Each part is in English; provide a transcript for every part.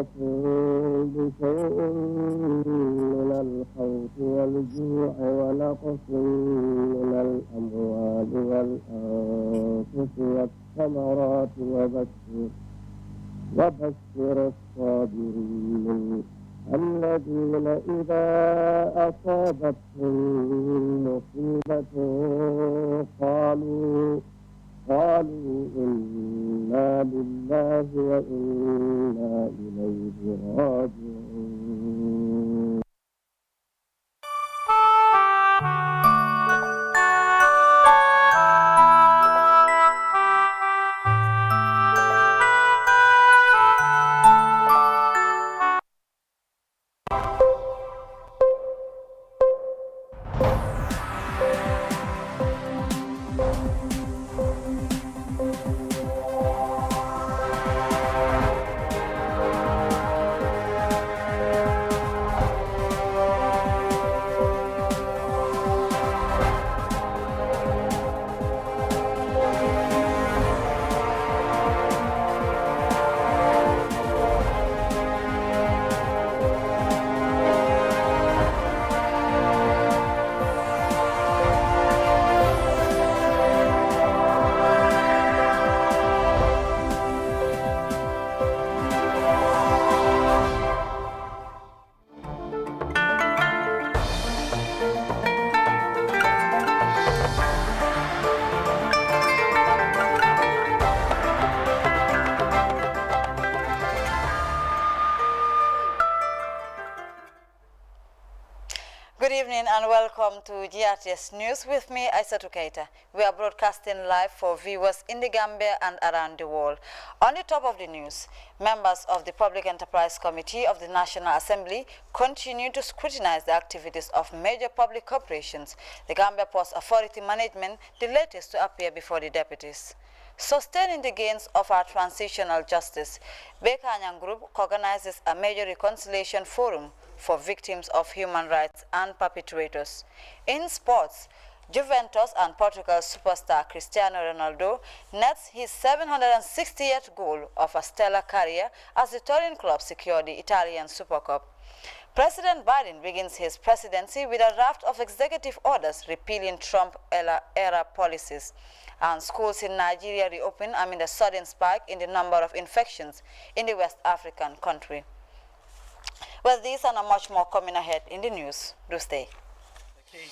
أصابتهم بشيء من الخوف والجوع ونقص من الأموال والأنفس والثمرات وبشر الصابرين الذين إذا أصابتهم مصيبة قالوا إنا لله وإنا إليه راجعون. Good evening and welcome to GRTS News with me, Aissatou Keita. We are broadcasting live for viewers in the Gambia and around the world. On the top of the news, members of the Public Enterprise Committee of the National Assembly continue to scrutinize the activities of major public corporations. The Gambia Ports Authority Management, the latest to appear before the deputies. Sustaining the gains of our transitional justice, Bekanyang Group organizes a major reconciliation forum for victims of human rights and perpetrators. In sports, Juventus and Portugal superstar Cristiano Ronaldo nets his 760th goal of a stellar career as the Turin club secured the Italian Super Cup. President Biden begins his presidency with a raft of executive orders repealing Trump-era policies. And schools in Nigeria reopen amid a sudden spike in the number of infections in the West African country. Well, these and much more coming ahead in the news. Do stay. Okay.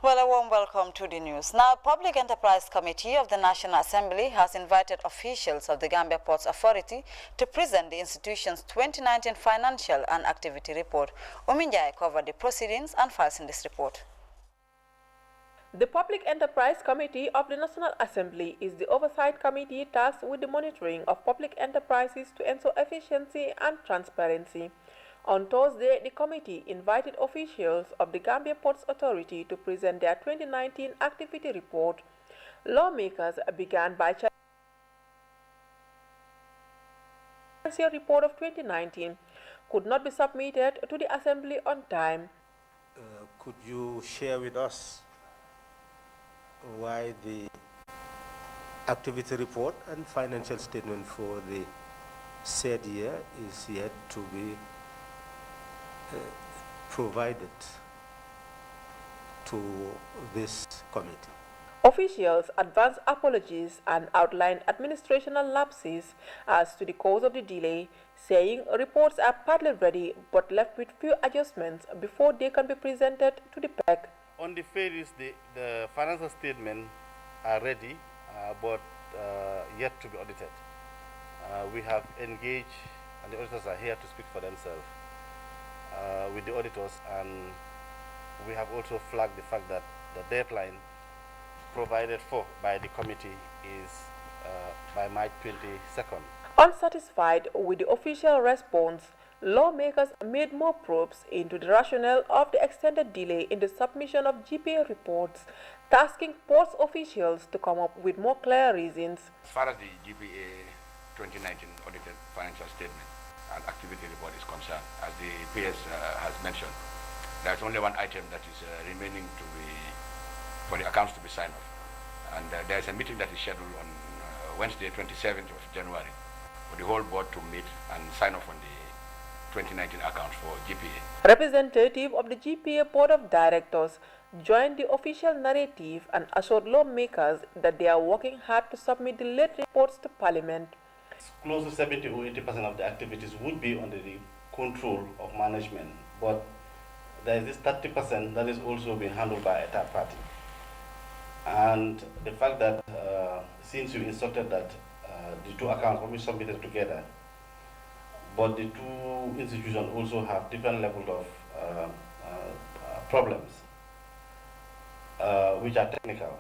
Well, a warm welcome to the news. Now, Public Enterprise Committee of the National Assembly has invited officials of the Gambia Ports Authority to present the institution's 2019 financial and activity report. Uminjai covered the proceedings and files in this report. The Public Enterprise Committee of the National Assembly is the oversight committee tasked with the monitoring of public enterprises to ensure efficiency and transparency. On Thursday, the committee invited officials of the Gambia Ports Authority to present their 2019 activity report. Lawmakers began by challenging the financial report of 2019 could not be submitted to the Assembly on time. Could you share with us why the activity report and financial statement for the said year is yet to be provided to this committee? Officials advanced apologies and outlined administrational lapses as to the cause of the delay, saying reports are partly ready but left with few adjustments before they can be presented to the PEC. On the fairness, the financial statements are ready but yet to be audited. We have engaged, and the auditors are here to speak for themselves, with the auditors, and we have also flagged the fact that the deadline provided for by the committee is by March 22nd. Unsatisfied with the official response, lawmakers made more probes into the rationale of the extended delay in the submission of GPA reports, tasking ports officials to come up with more clear reasons. As far as the GPA 2019 audited financial statement and activity report is concerned. As the PS has mentioned, there's only one item that is remaining for the accounts to be signed off. And there's a meeting that is scheduled on Wednesday, 27th of January, for the whole board to meet and sign off on the 2019 accounts for GPA. Representative of the GPA Board of Directors joined the official narrative and assured lawmakers that they are working hard to submit the late reports to Parliament. Close to 70 or 80% of the activities would be under the control of management, but there is this 30% that is also being handled by a third party. And the fact that since you instructed that the two accounts will be submitted together, but the two institutions also have different levels of problems, which are technical.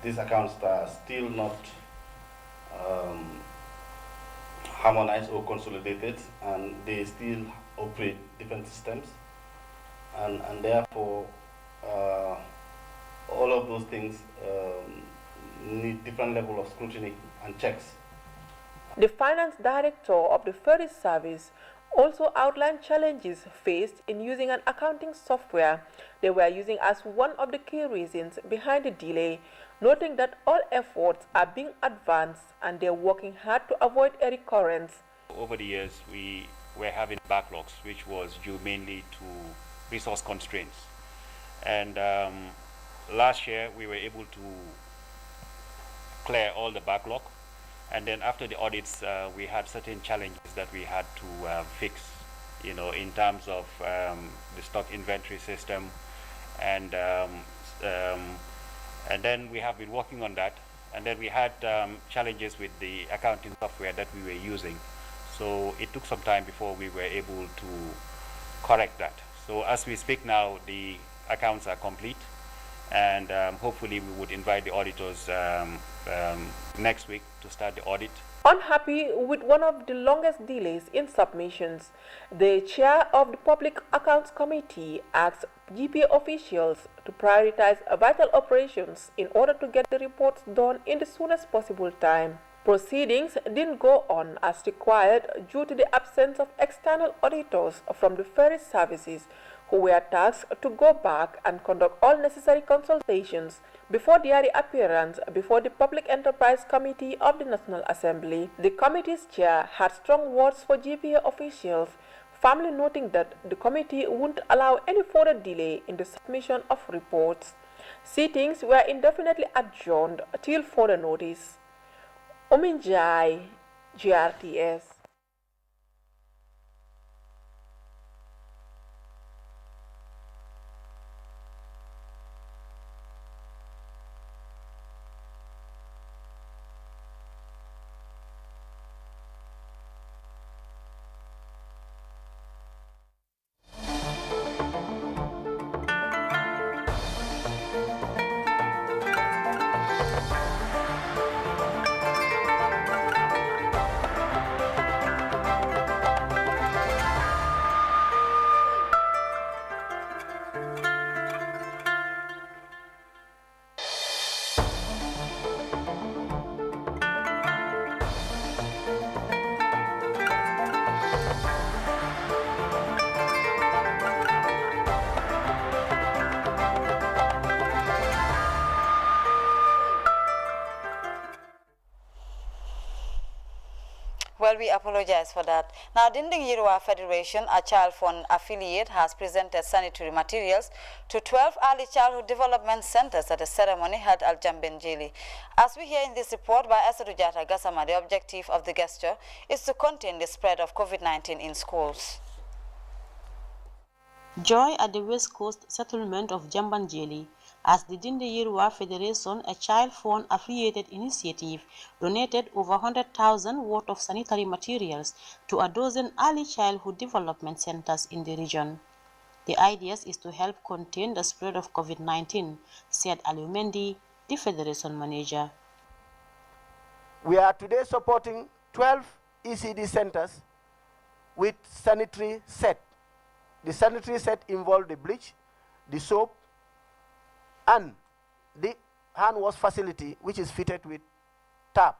These accounts are still not harmonized or consolidated, and they still operate different systems, and therefore all of those things need different level of scrutiny and checks. The finance director of the ferry service also outlined challenges faced in using an accounting software they were using as one of the key reasons behind the delay, noting that all efforts are being advanced and they're working hard to avoid a recurrence. Over the years, we were having backlogs, which was due mainly to resource constraints. And last year, we were able to clear all the backlog. And then after the audits, we had certain challenges that we had to fix, in terms of the stock inventory system. And then we have been working on that. And then we had challenges with the accounting software that we were using. So it took some time before we were able to correct that. So as we speak now, the accounts are complete. And hopefully we would invite the auditors next week to start the audit. Unhappy with one of the longest delays in submissions, the chair of the Public Accounts Committee asked GPA officials to prioritize vital operations in order to get the reports done in the soonest possible time. Proceedings didn't go on as required due to the absence of external auditors from the ferry services, who were tasked to go back and conduct all necessary consultations before their appearance before the Public Enterprise Committee of the National Assembly. The committee's chair had strong words for GPA officials, firmly noting that the committee wouldn't allow any further delay in the submission of reports. Sittings were indefinitely adjourned till further notice. Ominjai, GRTS. Well, we apologize for that. Now, Dinding Yirwa Federation, a child fund affiliate, has presented sanitary materials to 12 early childhood development centers at a ceremony held at Jambenjeli. As we hear in this report by Asadu Jata Gassama, the objective of the gesture is to contain the spread of COVID-19 in schools. Joy at the West Coast settlement of Jambanjeli, as the Dinde Yirwa Federation, a child fund affiliated initiative, donated over 100,000 worth of sanitary materials to a dozen early childhood development centers in the region. The idea is to help contain the spread of COVID-19, said Alumendi, the Federation manager. We are today supporting 12 ECD centers with sanitary set. The sanitary set involved the bleach, the soap, and the hand wash facility, which is fitted with tap.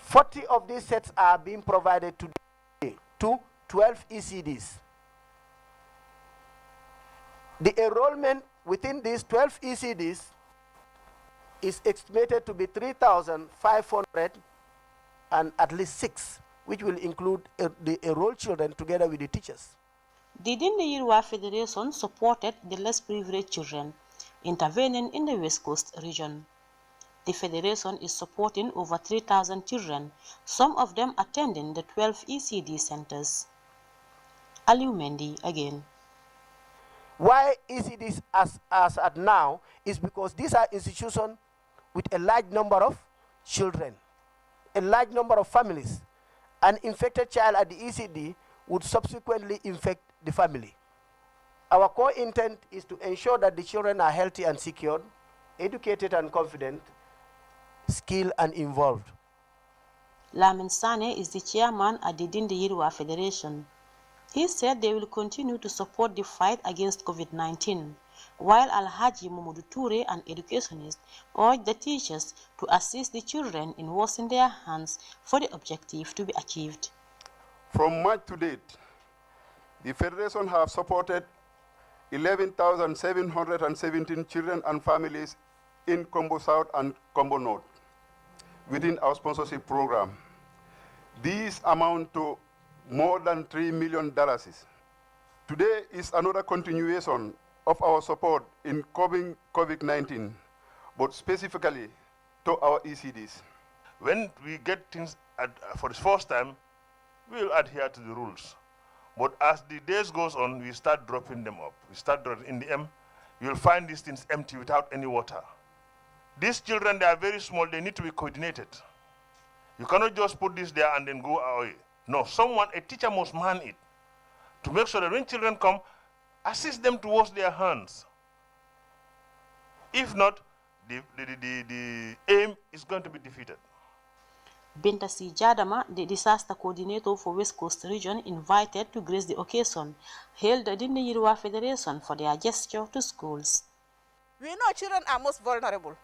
40 of these sets are being provided today to 12 ECDs. The enrollment within these 12 ECDs is estimated to be 3,500 and at least 6, which will include the enrolled children together with the teachers. The Dindayirwa Federation supported the less privileged children, intervening in the West Coast region. The Federation is supporting over 3,000 children, some of them attending the 12 ECD centers. Aliu Mendy again. Why ECDs as at now is because these are institutions with a large number of children, a large number of families. An infected child at the ECD would subsequently infect the family. Our core intent is to ensure that the children are healthy and secured, educated and confident, skilled and involved. Lamin Sane is the chairman at the Dindayirwa Federation. He said they will continue to support the fight against COVID-19, while Alhaji Mamadou Toure, an educationist, urged the teachers to assist the children in washing their hands for the objective to be achieved. From March to date, the Federation have supported 11,717 children and families in Combo South and Combo North within our sponsorship program. These amount to more than $3 million. Today is another continuation of our support in curbing COVID-19, but specifically to our ECDs. When we get things for the first time, we will adhere to the rules. But as the days goes on, we start dropping them up. We start dropping in the M. You'll find these things empty without any water. These children, they are very small. They need to be coordinated. You cannot just put this there and then go away. No, a teacher must man it to make sure that when children come, assist them to wash their hands. If not, the aim is going to be defeated. Bintasi Jadama, the disaster coordinator for West Coast region, invited to grace the occasion, hailed the Dindayirwa Federation for their gesture to schools. We know children are most vulnerable,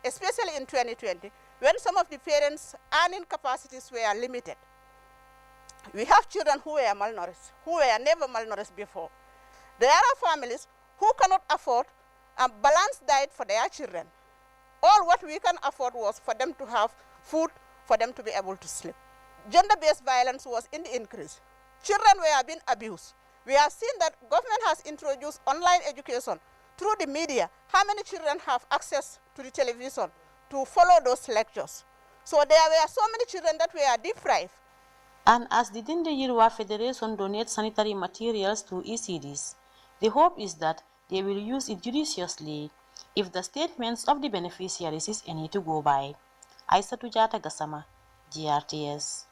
especially in 2020, when some of the parents' earning capacities were limited. We have children who were malnourished, who were never malnourished before. There are families who cannot afford a balanced diet for their children. All what we can afford was for them to have food, for them to be able to sleep. Gender-based violence was in the increase. Children were being abused. We have seen that government has introduced online education through the media. How many children have access to the television to follow those lectures? So there were so many children that were deprived. And as the Dindayirwa Federation donates sanitary materials to ECDs, the hope is that they will use it judiciously if the statements of the beneficiaries is any to go by. Aissatou Jata Gassama, GRTS.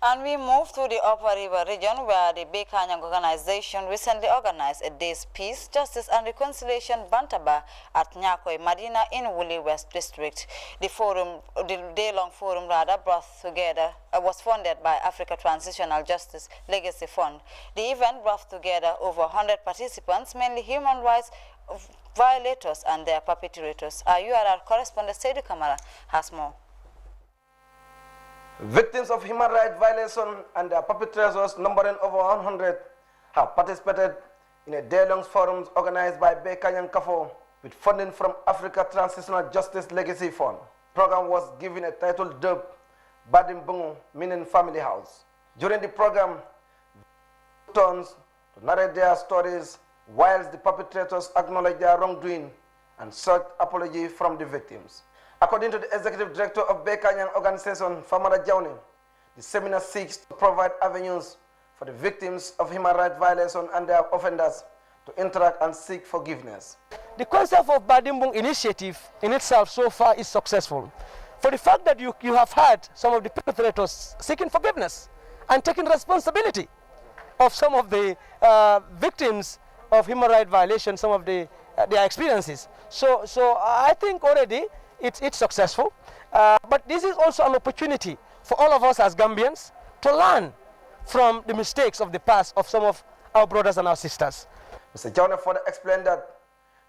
And we move to the Upper River region, where the Bekanyang organization recently organized a day's peace, justice and reconciliation bantaba at Nyakoi Madina in Wuli West District. The day-long forum was funded by Africa Transitional Justice Legacy Fund. The event brought together over 100 participants, mainly human rights violators and their perpetrators. Our URR correspondent Seydou Kamara has more. Victims of human rights violation and their perpetrators, numbering over 100, have participated in a day-long forum organized by Bekanyang Kafo with funding from Africa Transitional Justice Legacy Fund. The program was given a title dubbed Badim Bungu, meaning family house. During the program, turns to narrate their stories whilst the perpetrators acknowledge their wrongdoing and sought apology from the victims. According to the Executive Director of Bekanyang Organization, Famara Jawne, the seminar seeks to provide avenues for the victims of human rights violation and their offenders to interact and seek forgiveness. The concept of Badimbung initiative in itself so far is successful. For the fact that you have had some of the perpetrators seeking forgiveness and taking responsibility of some of the victims of human rights violations, some of their experiences. So I think already it's successful, but this is also an opportunity for all of us as Gambians to learn from the mistakes of the past of some of our brothers and our sisters. Mr. Jawne further explained that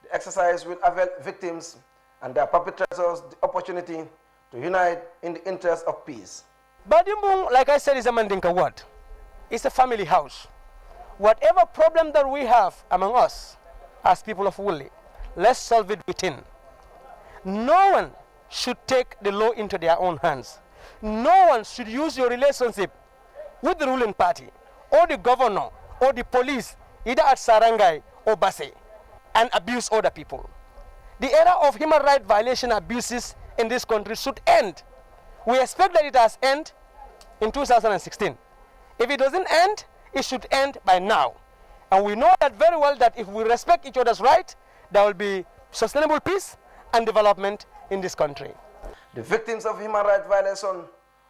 the exercise will avail victims and their perpetrators the opportunity to unite in the interest of peace. Badimbung, like I said, is a Mandinka word. It's a family house. Whatever problem that we have among us as people of Wuli, let's solve it within. No one should take the law into their own hands. No one should use your relationship with the ruling party or the governor or the police, either at Sarangai or Basse, and abuse other people. The era of human rights violation abuses in this country should end. We expect that it has ended in 2016. If it doesn't end, it should end by now. And we know that very well that if we respect each other's rights, there will be sustainable peace and development in this country. The victims of human rights violation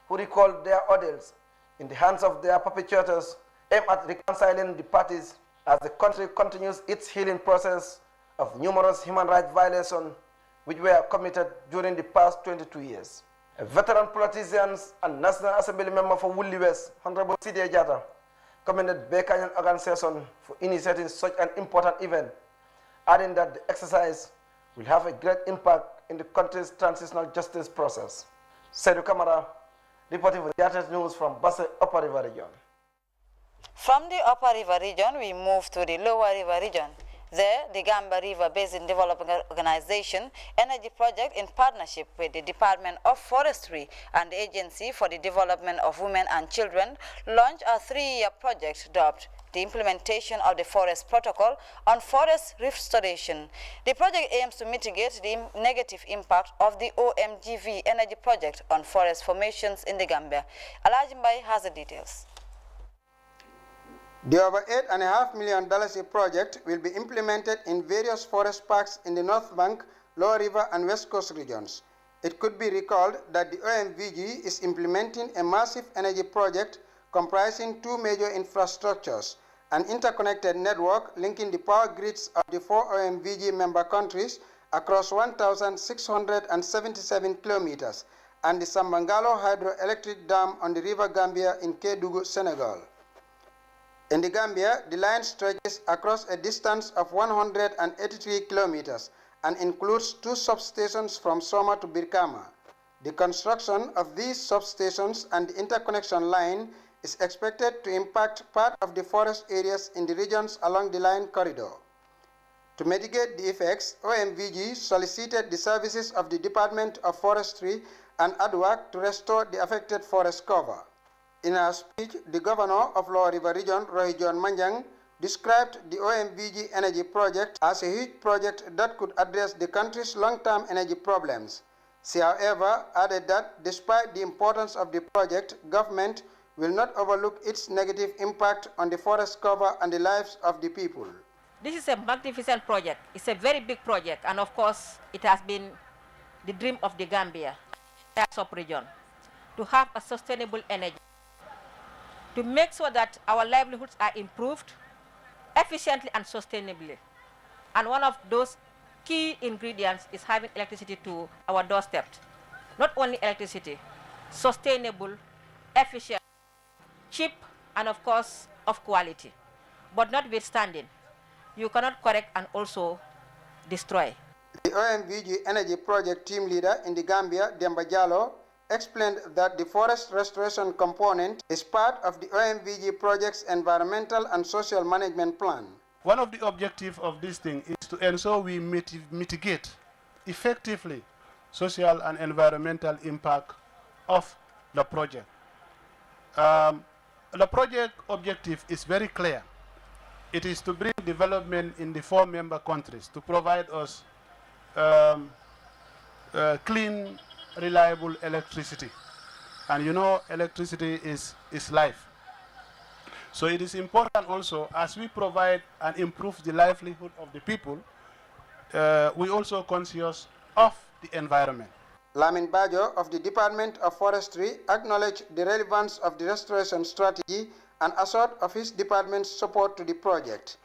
who recall their ordeals in the hands of their perpetrators aim at reconciling the parties as the country continues its healing process of numerous human rights violations which were committed during the past 22 years. A veteran politician and National Assembly member for Wuli West, Honorable C.D. Jata, commended Bekanyan organization for initiating such an important event, adding that the exercise will have a great impact in the country's transitional justice process. Seydou Camara, reporting for GRTS News from Basse Upper River Region. From the Upper River Region, we move to the Lower River Region. There, the Gamba River Basin Development Organization Energy Project, in partnership with the Department of Forestry and the Agency for the Development of Women and Children, launched a 3-year project dubbed the implementation of the Forest Protocol on forest restoration. The project aims to mitigate the negative impact of the OMGV energy project on forest formations in the Gambia. Alajimbai has the details. The over $8.5 million project will be implemented in various forest parks in the North Bank, Lower River and West Coast regions. It could be recalled that the OMVG is implementing a massive energy project comprising 2 major infrastructures, an interconnected network linking the power grids of the 4 OMVG member countries across 1,677 kilometers, and the Sambangalo hydroelectric dam on the River Gambia in Kédougou, Senegal. In the Gambia, the line stretches across a distance of 183 kilometers and includes 2 substations from Soma to Birkama. The construction of these substations and the interconnection line is expected to impact part of the forest areas in the regions along the line corridor. To mitigate the effects, OMVG solicited the services of the Department of Forestry and ADWAC to restore the affected forest cover. In a speech, the governor of Lower River Region, Rohit John Manjang, described the OMVG energy project as a huge project that could address the country's long-term energy problems. She, however, added that despite the importance of the project, government will not overlook its negative impact on the forest cover and the lives of the people. This is a magnificent project. It's a very big project, and of course, it has been the dream of the Gambia, the sub-region, to have a sustainable energy, to make sure that our livelihoods are improved efficiently and sustainably. And one of those key ingredients is having electricity to our doorstep. Not only electricity, sustainable, efficient, cheap, and of course, of quality. But notwithstanding, you cannot correct and also destroy. The OMVG Energy Project team leader in the Gambia, Demba Jallo, explained that the forest restoration component is part of the OMVG project's environmental and social management plan. One of the objectives of this thing is to ensure we mitigate effectively social and environmental impact of the project. The project objective is very clear. It is to bring development in the 4 member countries, to provide us clean, reliable electricity. And you know, electricity is life. So it is important also, as we provide and improve the livelihood of the people, we also conscious of the environment. Lamin Bajo of the Department of Forestry acknowledged the relevance of the restoration strategy and assured of his department's support to the project.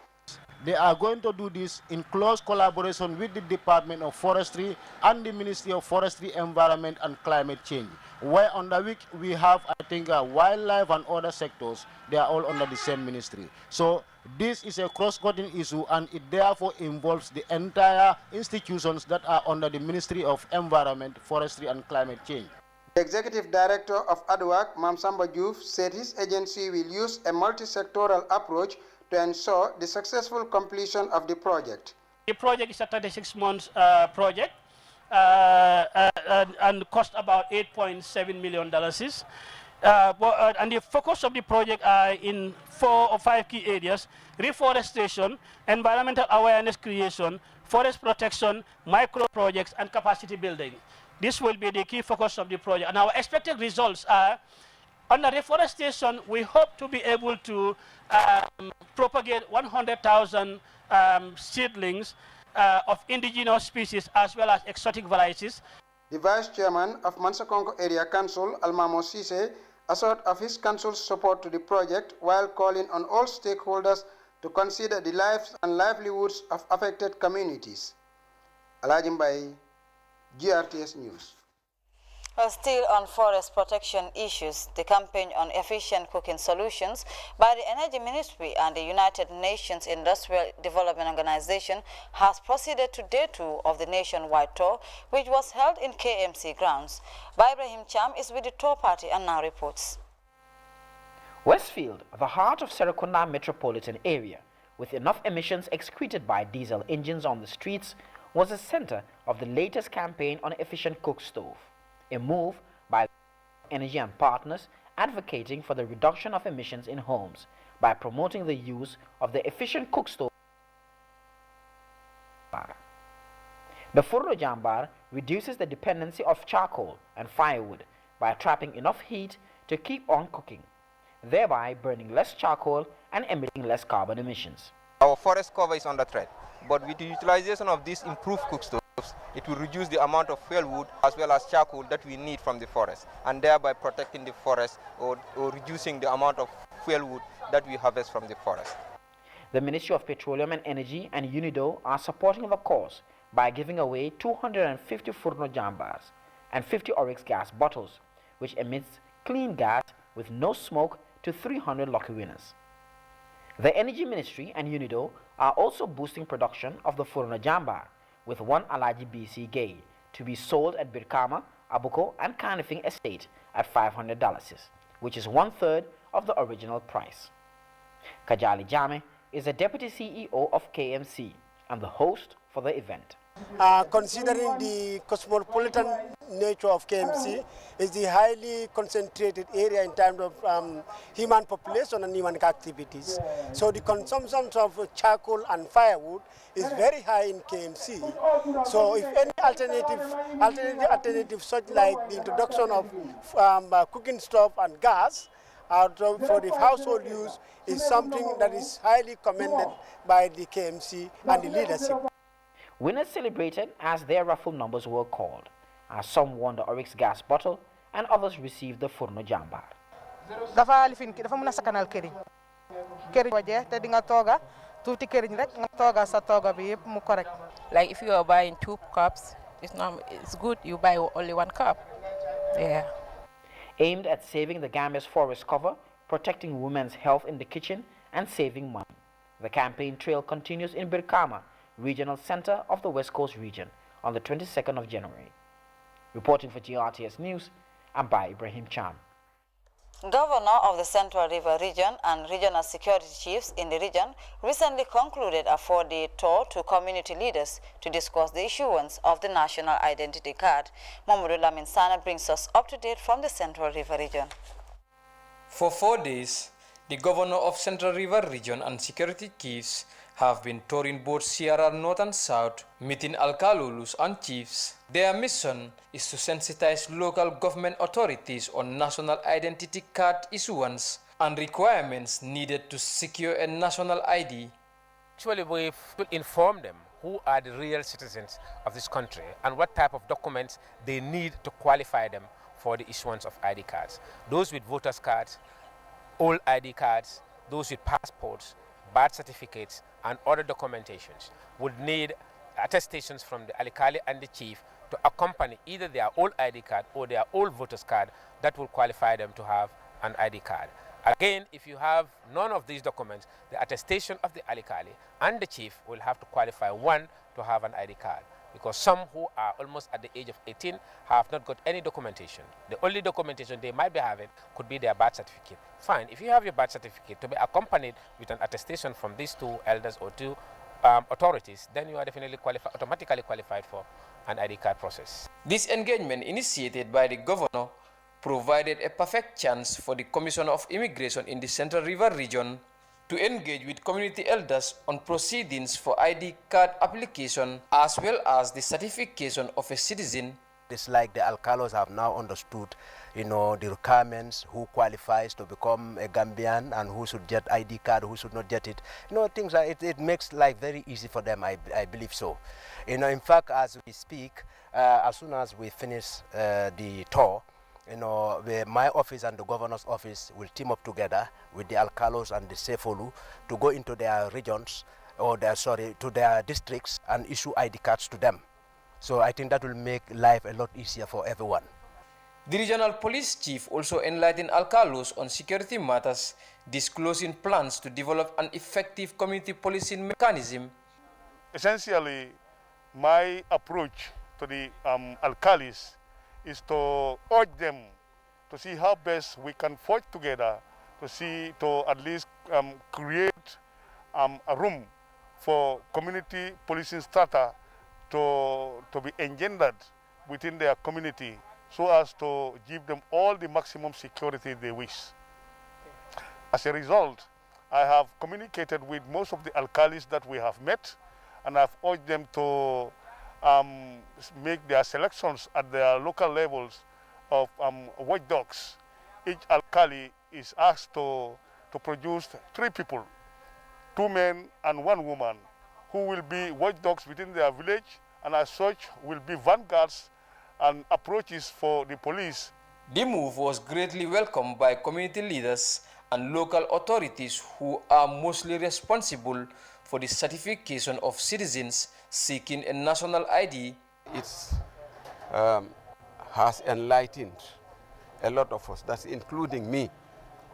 They are going to do this in close collaboration with the Department of Forestry and the Ministry of Forestry, Environment and Climate Change, where under which we have, I think, wildlife and other sectors. They are all under the same ministry. So This is a cross-cutting issue, and it therefore involves the entire institutions that are under the Ministry of Environment, Forestry and Climate Change. The Executive Director of ADWAC, Mamsamba Diouf, said his agency will use a multi-sectoral approach to ensure the successful completion of the project. The project is a 36-month project and cost about $8.7 million. And the focus of the project are in 4 or 5 key areas: reforestation, environmental awareness creation, forest protection, micro projects, and capacity building. This will be the key focus of the project. And our expected results are, under reforestation, we hope to be able to propagate 100,000 seedlings of indigenous species as well as exotic varieties. The Vice Chairman of Mansakonko Area Council, Almamo Sise, assured of his council's support to the project while calling on all stakeholders to consider the lives and livelihoods of affected communities. Alajimbai, GRTS News. Still on forest protection issues, the campaign on efficient cooking solutions by the Energy Ministry and the United Nations Industrial Development Organization has proceeded to day 2 of the nationwide tour, which was held in KMC grounds. Ibrahim Cham is with the tour party and now reports. Westfield, the heart of Serekunda metropolitan area, with enough emissions excreted by diesel engines on the streets, was the center of the latest campaign on efficient cook stove. A move by Energy and partners advocating for the reduction of emissions in homes by promoting the use of the efficient cook stove. The Furno Jambar reduces the dependency of charcoal and firewood by trapping enough heat to keep on cooking, thereby burning less charcoal and emitting less carbon emissions. Our forest cover is under threat, but with the utilization of these improved cook stoves, it will reduce the amount of fuel wood as well as charcoal that we need from the forest, and thereby protecting the forest or reducing the amount of fuel wood that we harvest from the forest. The Ministry of Petroleum and Energy and UNIDO are supporting the cause by giving away 250 Furno Jambars and 50 Oryx gas bottles, which emits clean gas with no smoke to 300 lucky winners. The Energy Ministry and UNIDO are also boosting production of the Furno Jambar, with 1 Alaji BC Gay to be sold at Birkama, Abuko and Kanifing Estate at $500, which is 1/3 of the original price. Kajali Jame is the Deputy CEO of KMC and the host for the event. Considering the cosmopolitan nature of KMC, is the highly concentrated area in terms of human population and human activities. So the consumption of charcoal and firewood is very high in KMC. So if any alternative such like the introduction of cooking stove and gas for the household use is something that is highly commended by the KMC and the leadership. Winners celebrated as their raffle numbers were called, as some won the Oryx gas bottle and others received the Furno Jambar. dafa lifin ki dafa mëna sakanal këriñ waje te di nga toga tuuti këriñ rek nga toga sa toga bi yépp mu correct. Like if you are buying 2 cups, it's good you buy only 1 cup. Yeah. Aimed at saving the Gambia's forest cover, protecting women's health in the kitchen and saving money. The campaign trail continues in Birkama, regional center of the West Coast region, on the 22nd of January. Reporting for GRTS News, I'm by Ibrahim Cham. Governor of the Central River region and regional security chiefs in the region recently concluded a 4-day tour to community leaders to discuss the issuance of the National Identity Card. Mamadou Lamin Sana brings us up to date from the Central River region. For 4 days, the governor of Central River region and security chiefs have been touring both Sierra North and South, meeting alcalulus and chiefs. Their mission is to sensitize local government authorities on national identity card issuance and requirements needed to secure a national ID. Actually, we will inform them who are the real citizens of this country and what type of documents they need to qualify them for the issuance of ID cards. Those with voters cards, old ID cards, those with passports, birth certificates, and other documentations would need attestations from the Alikali and the chief to accompany either their old ID card or their old voters card that will qualify them to have an ID card. Again, if you have none of these documents, the attestation of the Alikali and the chief will have to qualify one to have an ID card, because some who are almost at the age of 18 have not got any documentation. The only documentation they might be having could be their birth certificate. Fine, if you have your birth certificate to be accompanied with an attestation from these two elders or two authorities, then you are definitely automatically qualified for an ID card process. This engagement, initiated by the governor, provided a perfect chance for the Commissioner of Immigration in the Central River region to engage with community elders on proceedings for ID card application as well as the certification of a citizen. It's like the alcalos have now understood, the requirements, who qualifies to become a Gambian and who should get ID card, who should not get it. Things like it makes life very easy for them, I believe so. In fact, as we speak, as soon as we finish the tour, my office and the governor's office will team up together with the alcalos and the Sefolu to go into their regions, to their districts and issue ID cards to them. So I think that will make life a lot easier for everyone. The regional police chief also enlightened alcalos on security matters, disclosing plans to develop an effective community policing mechanism. Essentially, my approach to the alcalis is to urge them to see how best we can forge together to at least create a room for community policing strata to be engendered within their community so as to give them all the maximum security they wish. As a result, I have communicated with most of the alcalis that we have met, and I've urged them to make their selections at their local levels of watchdogs. Each alkali is asked to produce 3 people, 2 men and 1 woman, who will be watchdogs within their village, and as such will be vanguards and approaches for the police. The move was greatly welcomed by community leaders and local authorities who are mostly responsible for the certification of citizens seeking a national ID. It has enlightened a lot of us, that's including me,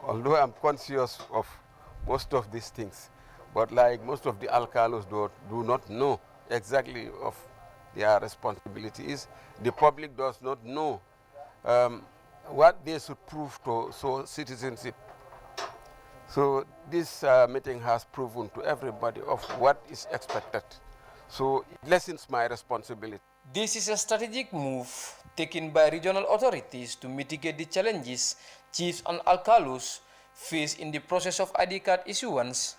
although I'm conscious of most of these things. But like most of the alcalos do not know exactly of their responsibilities. The public does not know what they should prove to citizenship. So this meeting has proven to everybody of what is expected. So it lessens my responsibility. This is a strategic move taken by regional authorities to mitigate the challenges chiefs and alcalos face in the process of ID card issuance.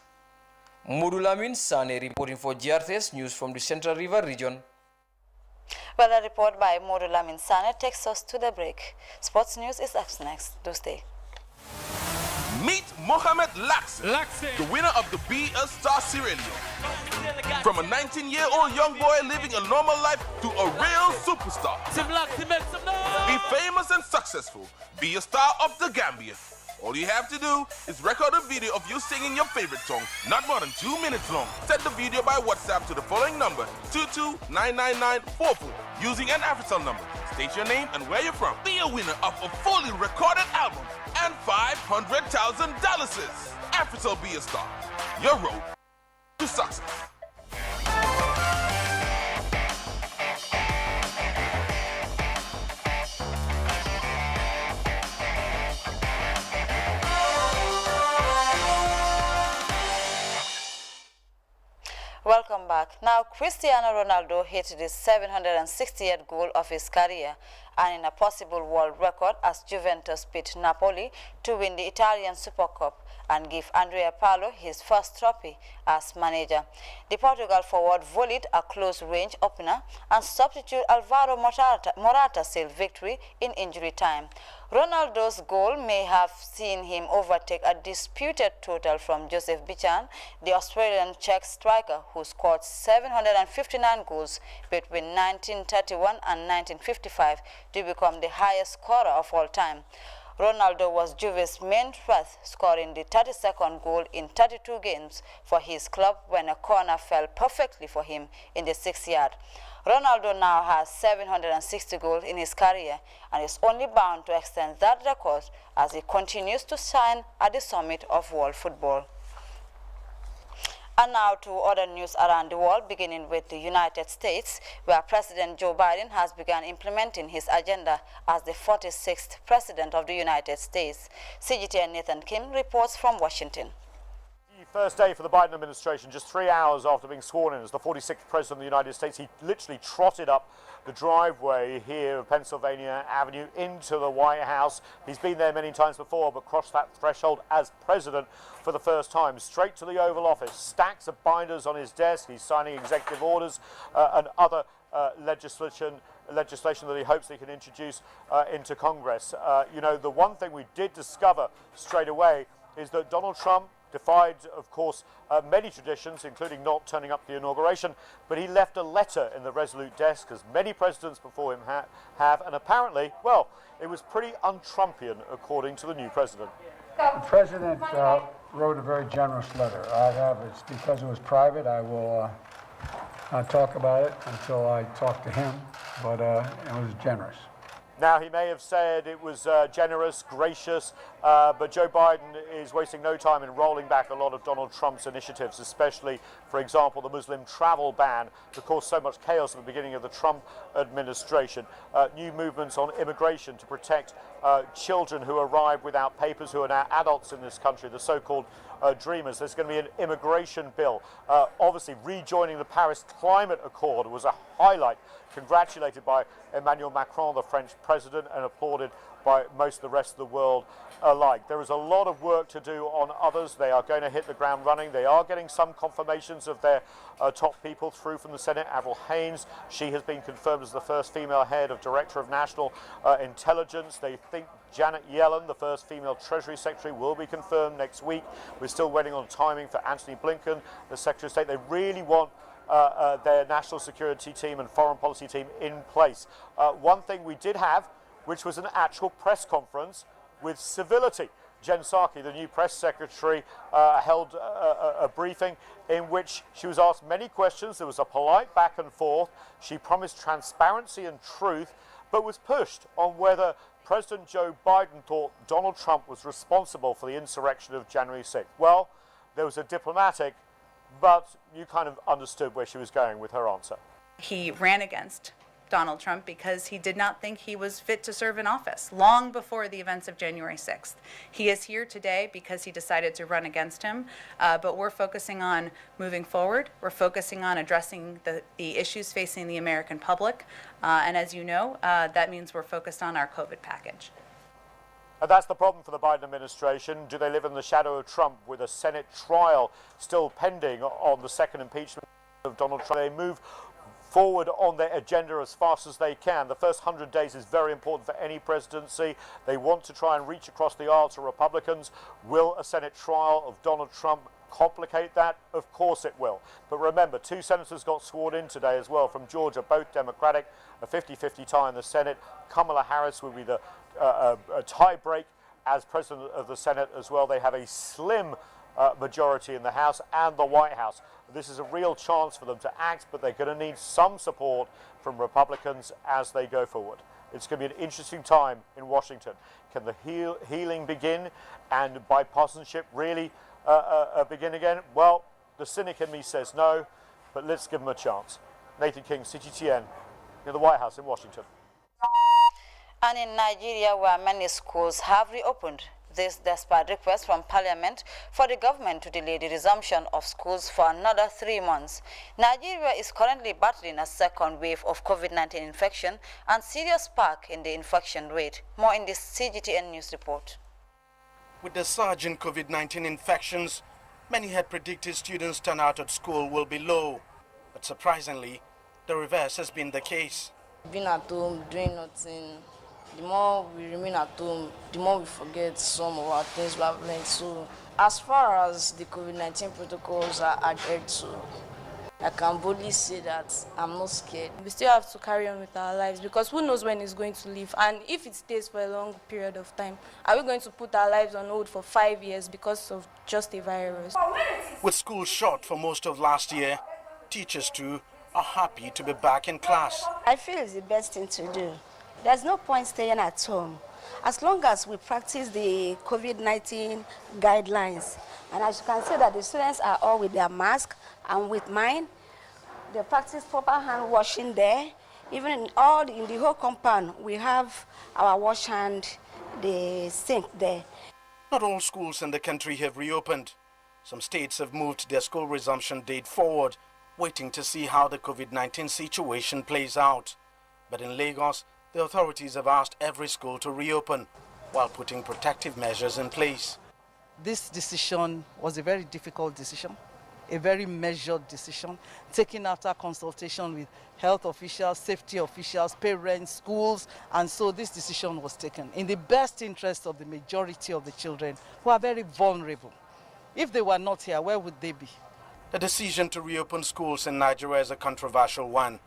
Modulamin Sane reporting for GRTS News from the Central River region. Well, a report by Modulamin Sane takes us to the break. Sports news is up next. Do stay. Meet Mohamed Laxi, the winner of the Be a Star Sierra Leone. From a 19-year-old young boy living a normal life to a real superstar. Be famous and successful. Be a star of the Gambia. All you have to do is record a video of you singing your favorite song, not more than 2 minutes long. Send the video by WhatsApp to the following number, 2299944, using an AfriCell number. State your name and where you're from. Be a winner of a fully recorded album and $500,000. AfriCell Be a Star. Your road to success. Welcome back. Now, Cristiano Ronaldo hit the 760th goal of his career and in a possible world record as Juventus beat Napoli to win the Italian Super Cup and give Andrea Pirlo his first trophy as manager. The Portugal forward volleyed a close-range opener and substitute Alvaro Morata sealed victory in injury time. Ronaldo's goal may have seen him overtake a disputed total from Joseph Bichan, the Australian Czech striker who scored 759 goals between 1931 and 1955 to become the highest scorer of all time. Ronaldo was Juve's main threat, scoring the 32nd goal in 32 games for his club when a corner fell perfectly for him in the 6th yard. Ronaldo now has 760 goals in his career and is only bound to extend that record as he continues to shine at the summit of world football. And now to other news around the world, beginning with the United States, where President Joe Biden has begun implementing his agenda as the 46th President of the United States. CGTN Nathan Kim reports from Washington. First day for the Biden administration, just 3 hours after being sworn in as the 46th President of the United States. He literally trotted up the driveway here of Pennsylvania Avenue into the White House. He's been there many times before, but crossed that threshold as president for the first time. Straight to the Oval Office, stacks of binders on his desk. He's signing executive orders and other legislation that he hopes he can introduce into Congress. You know, the one thing we did discover straight away is that Donald Trump defied, of course, many traditions, including not turning up the inauguration, but he left a letter in the Resolute desk, as many presidents before him have, and apparently, well, it was pretty un-Trumpian, according to the new president. The president wrote a very generous letter. It's because it was private. I will not talk about it until I talk to him, but it was generous. Now, he may have said it was generous, gracious, but Joe Biden is wasting no time in rolling back a lot of Donald Trump's initiatives, especially, for example, the Muslim travel ban that caused so much chaos at the beginning of the Trump administration. New movements on immigration to protect children who arrive without papers, who are now adults in this country, the so-called dreamers. There's going to be an immigration bill. Obviously, rejoining the Paris Climate Accord was a highlight, congratulated by Emmanuel Macron, the French president, and applauded by most of the rest of the world alike. There is a lot of work to do on others. They are going to hit the ground running. They are getting some confirmations of their top people through from the Senate. Avril Haines, she has been confirmed as the first female head of Director of National Intelligence. They think Janet Yellen, the first female Treasury Secretary, will be confirmed next week. We're still waiting on timing for Antony Blinken, the Secretary of State. They really want their national security team and foreign policy team in place. One thing we did have, which was an actual press conference with civility. Jen Psaki, the new press secretary, held a briefing in which she was asked many questions. There was a polite back and forth. She promised transparency and truth, but was pushed on whether President Joe Biden thought Donald Trump was responsible for the insurrection of January 6th. Well, there was a diplomatic, but you kind of understood where she was going with her answer. He ran against Donald Trump because he did not think he was fit to serve in office long before the events of January 6th. He is here today because he decided to run against him, but we're focusing on moving forward. We're focusing on addressing the issues facing the American public, and as you know, that means we're focused on our COVID package. And that's the problem for the Biden administration. Do they live in the shadow of Trump with a Senate trial still pending on the second impeachment of Donald Trump? They move forward on their agenda as fast as they can. The first 100 days is very important for any presidency. They want to try and reach across the aisle to Republicans. Will a Senate trial of Donald Trump complicate that? Of course it will. But remember, 2 senators got sworn in today as well from Georgia, both Democratic, a 50-50 tie in the Senate. Kamala Harris will be the tie break as president of the Senate as well. They have a slim majority in the House and the White House. This is a real chance for them to act, but they're going to need some support from Republicans as they go forward. It's going to be an interesting time in Washington. Can the healing begin and bipartisanship really begin again? Well, the cynic in me says no, but let's give them a chance. Nathan King, CGTN, near the White House in Washington. And in Nigeria, where many schools have reopened, this despite requests from Parliament for the government to delay the resumption of schools for another 3 months. Nigeria is currently battling a second wave of COVID-19 infection and serious spike in the infection rate. More in this CGTN News report. With the surge in COVID-19 infections, many had predicted students' turnout at school will be low. But surprisingly, the reverse has been the case. Being at home, doing nothing, the more we remain at home, the more we forget some of our things we have learned. So as far as the COVID-19 protocols are adhered to, I can boldly say that I'm not scared. We still have to carry on with our lives because who knows when it's going to leave, and if it stays for a long period of time, are we going to put our lives on hold for 5 years because of just a virus? With school shut for most of last year, teachers too are happy to be back in class. I feel it's the best thing to do. There's no point staying at home. As long as we practice the COVID-19 guidelines, and as you can see that the students are all with their mask, and with mine, they practice proper hand washing there. Even in the whole compound, we have our wash hand, the sink there. Not all schools in the country have reopened. Some states have moved their school resumption date forward, waiting to see how the COVID-19 situation plays out. But in Lagos, the authorities have asked every school to reopen while putting protective measures in place. This decision was a very difficult decision, a very measured decision, taken after consultation with health officials, safety officials, parents, schools, and so this decision was taken in the best interest of the majority of the children who are very vulnerable. If they were not here, where would they be? The decision to reopen schools in Nigeria is a controversial one,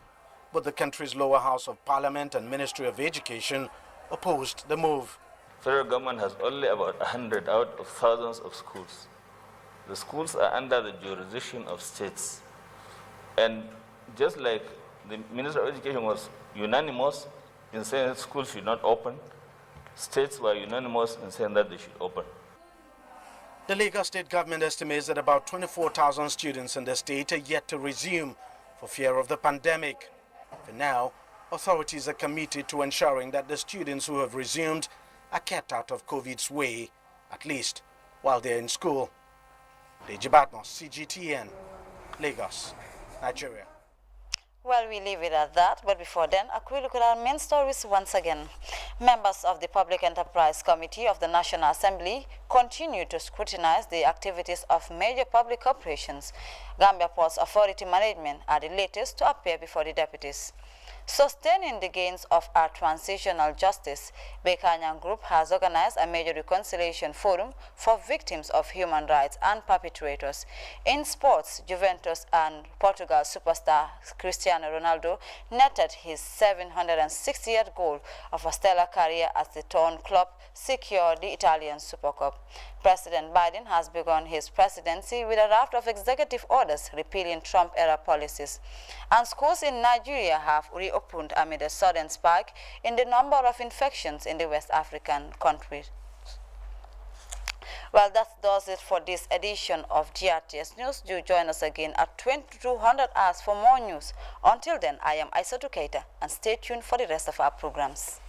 but the country's lower house of parliament and Ministry of Education opposed the move. Federal government has only about 100 out of thousands of schools. The schools are under the jurisdiction of states. And just like the Minister of Education was unanimous in saying that schools should not open, states were unanimous in saying that they should open. The Lagos state government estimates that about 24,000 students in the state are yet to resume for fear of the pandemic. For now, authorities are committed to ensuring that the students who have resumed are kept out of COVID's way, at least while they're in school. Deji Badmos, CGTN, Lagos, Nigeria. Well, we leave it at that, but before then, a quick look at our main stories once again. Members of the Public Enterprise Committee of the National Assembly continue to scrutinize the activities of major public corporations. Gambia Ports Authority Management are the latest to appear before the deputies. Sustaining the gains of our transitional justice, Bekanyang Group has organized a major reconciliation forum for victims of human rights and perpetrators. In sports, Juventus and Portugal superstar Cristiano Ronaldo netted his 760th goal of a stellar career as the torn club secured the Italian Super Cup. President Biden has begun his presidency with a raft of executive orders repealing Trump-era policies. And schools in Nigeria have reopened amid a sudden spike in the number of infections in the West African countries. Well, that does it for this edition of GRTS News. Do join us again at 2200 hours for more news. Until then, I am Aissatou Keita, and stay tuned for the rest of our programs.